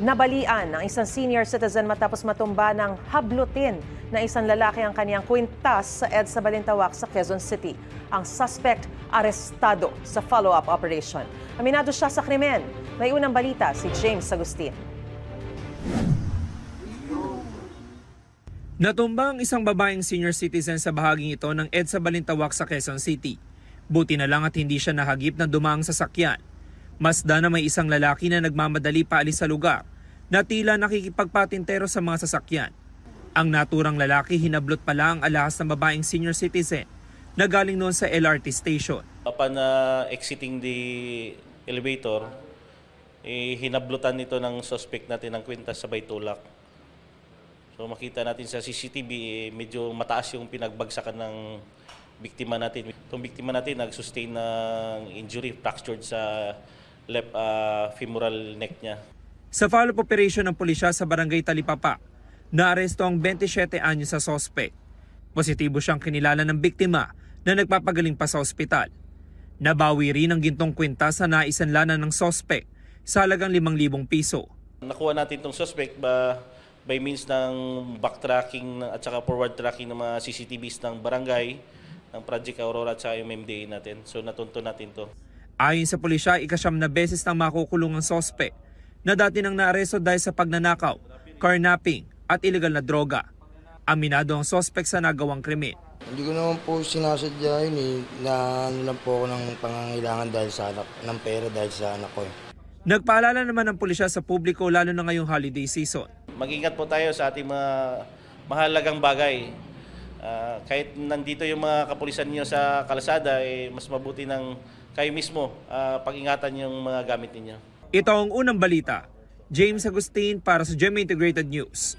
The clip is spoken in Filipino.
Nabalian ang isang senior citizen matapos matumba ng hablutin na isang lalaki ang kaniyang kwintas sa EDSA Balintawak sa Quezon City. Ang suspect arestado sa follow-up operation. Aminado siya sa krimen. May unang balita si James Agustin. Natumba ang isang babaeng senior citizen sa bahaging ito ng EDSA Balintawak sa Quezon City. Buti na lang at hindi siya nahagip ng dumaang sasakyan. Masda na may isang lalaki na nagmamadali paalis sa lugar na tila nakikipagpatintero sa mga sasakyan. Ang naturang lalaki hinablot pala ang alahas ng babaeng senior citizen na galing noon sa LRT station. Upon exiting the elevator, hinablutan nito ng suspect natin ng kwintas sa Baytulak. So makita natin sa CCTV, medyo mataas yung pinagbagsakan ng biktima natin. Itong biktima natin nag-sustain ng injury, fractured sa left femoral neck niya. Sa follow-up operation ng pulisya sa barangay Talipapa, naaresto ang 27 anyos sa sospek. Positibo siyang kinilala ng biktima na nagpapagaling pa sa ospital. Nabawi rin ang gintong kwintas na naisanlanan ng sospek sa halagang 5,000 piso. Nakuha natin itong suspect by means ng backtracking at saka forward tracking ng mga CCTVs ng barangay, ng Project Aurora at saka MMDA natin. So natunto natin to. Ayon sa pulisya, 9 na beses nang makukulong ang sospek na dati nang naaresto dahil sa pagnanakaw, carnapping at illegal na droga. Aminado ang sospek sa nagawang krimen. Hindi ko naman po sinasadya yun na ano lang po ako ng pangangailangan dahil sa anak, ng pera dahil sa anak ko. Nagpaalala naman ang pulisya sa publiko lalo na ngayong holiday season. Mag-ingat po tayo sa ating mga mahalagang bagay. Kahit nandito yung mga kapulisan niyo sa kalsada, mas mabuti ng kayo mismo pag-ingatan yung mga gamit ninyo. Ito ang unang balita. James Agustin para sa GMA Integrated News.